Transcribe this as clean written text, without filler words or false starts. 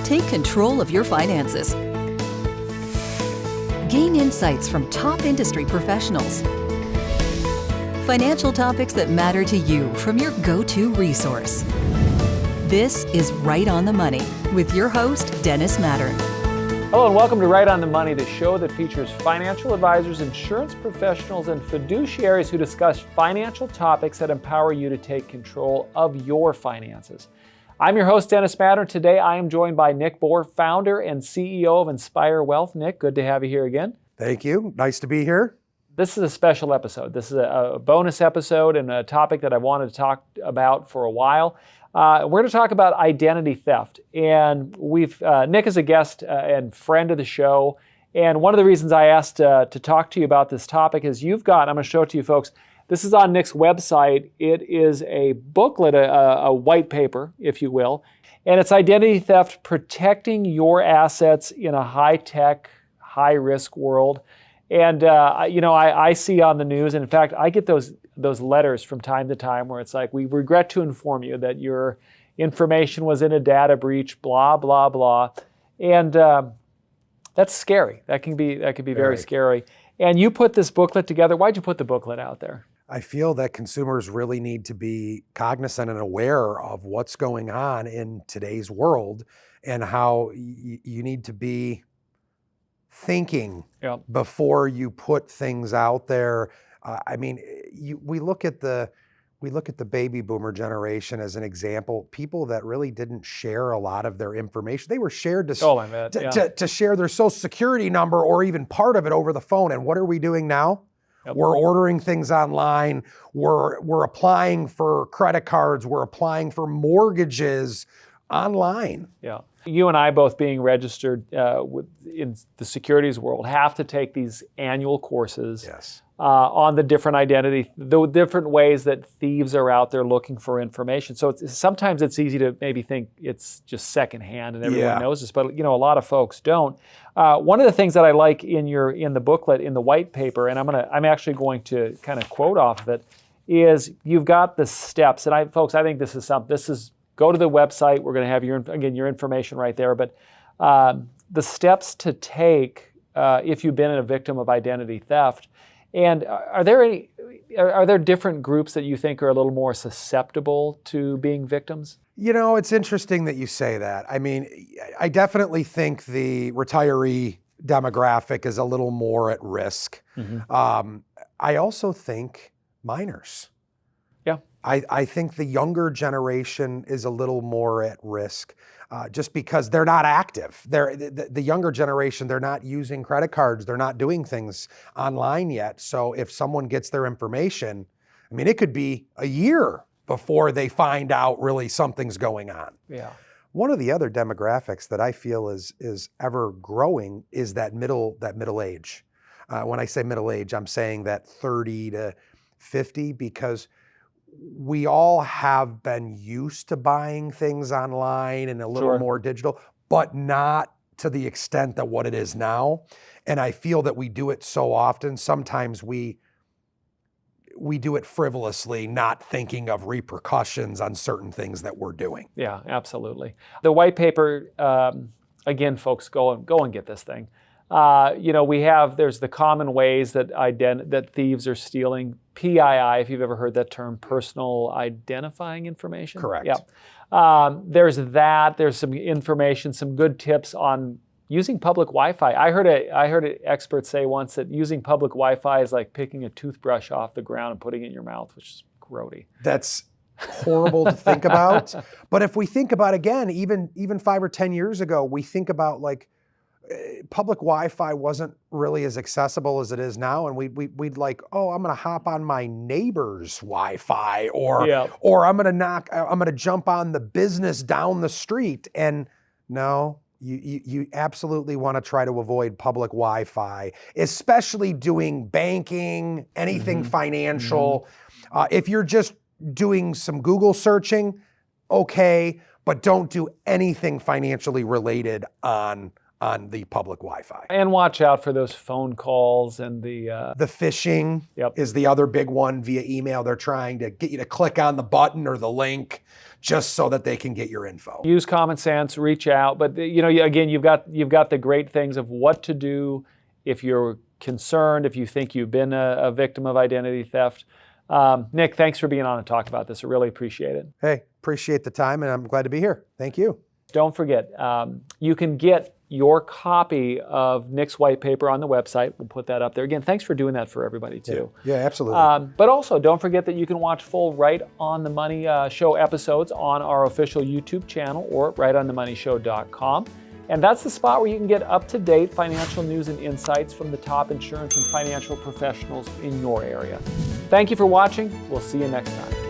Take control of your finances. Gain insights from top industry professionals. Financial topics that matter to you from your go-to resource. This is Right on the Money with your host, Dennis Mattern. Hello and welcome to Right on the Money, the show that features financial advisors, insurance professionals, and fiduciaries who discuss financial topics that empower you to take control of your finances. I'm your host, Dennis Mattern. Today I am joined by Nick Bour, founder and CEO of Inspire Wealth. Nick, good to have you here again. Thank you. Nice to be here. This is a special episode. This is a bonus episode and a topic that I wanted to talk about for a while. We're going to talk about identity theft. And Nick is a guest and friend of the show. And one of the reasons I asked to talk to you about this topic is I'm going to show it to you folks. This is on Nick's website. It is a booklet, a white paper, if you will. And it's Identity Theft, Protecting Your Assets in a High-Tech, High-Risk World. And, I see on the news, and in fact, I get those letters from time to time where it's like, we regret to inform you that your information was in a data breach, blah, blah, blah. And that's scary. That can be very scary. And you put this booklet together. Why'd you put the booklet out there? I feel that consumers really need to be cognizant and aware of what's going on in today's world and how you need to be thinking before you put things out there. We look at the baby boomer generation as an example. People that really didn't share a lot of their information. They were shared to share their social security number or even part of it over the phone. And what are we doing now? Yep. We're ordering things online. We're applying for credit cards. We're applying for mortgages online. Yeah. You and I, both being registered in the securities world, have to take these annual courses on the different the different ways that thieves are out there looking for information. So sometimes it's easy to maybe think it's just secondhand and everyone knows this, but a lot of folks don't. One of the things that I like in the booklet, in the white paper, and I'm actually going to kind of quote off of it, is you've got the steps. And I think this is go to the website. We're going to have your information right there. But the steps to take if you've been a victim of identity theft. And are there different groups that you think are a little more susceptible to being victims? It's interesting that you say that. I definitely think the retiree demographic is a little more at risk. Mm-hmm. I also think minors. Yeah. I think the younger generation is a little more at risk just because they're not active. The younger generation, they're not using credit cards. They're not doing things online yet. So if someone gets their information, it could be a year before they find out really something's going on. Yeah. One of the other demographics that I feel is ever growing is that middle age. When I say middle age, I'm saying that 30 to 50, because we all have been used to buying things online and a little more digital, but not to the extent that what it is now. And I feel that we do it so often. Sometimes we do it frivolously, not thinking of repercussions on certain things that we're doing. Yeah, absolutely. The white paper, again, folks, go and get this thing. There's the common ways that thieves are stealing PII, if you've ever heard that term, personal identifying information. Correct. Yeah. There's that. There's some information, some good tips on using public Wi-Fi. I heard an expert say once that using public Wi-Fi is like picking a toothbrush off the ground and putting it in your mouth, which is grody. That's horrible to think about. But if we think about, again, even 5 or 10 years ago, we think about public Wi-Fi wasn't really as accessible as it is now, and we'd like, I'm going to hop on my neighbor's Wi-Fi, or I'm going to jump on the business down the street. And no, you absolutely want to try to avoid public Wi-Fi, especially doing banking, anything financial. Mm-hmm. If you're just doing some Google searching, okay, but don't do anything financially related on the public Wi-Fi. And watch out for those phone calls and the phishing is the other big one via email. They're trying to get you to click on the button or the link just so that they can get your info. Use common sense, reach out. But again, you've got the great things of what to do if you're concerned, if you think you've been a victim of identity theft. Nick, thanks for being on and talk about this. I really appreciate it. Hey, appreciate the time, and I'm glad to be here. Thank you. Don't forget, you can get your copy of Nick's white paper on the website. We'll put that up there. Again, thanks for doing that for everybody too. Yeah, absolutely. But also, don't forget that you can watch full Right on the Money show episodes on our official YouTube channel or rightonthemoneyshow.com. And that's the spot where you can get up-to-date financial news and insights from the top insurance and financial professionals in your area. Thank you for watching. We'll see you next time.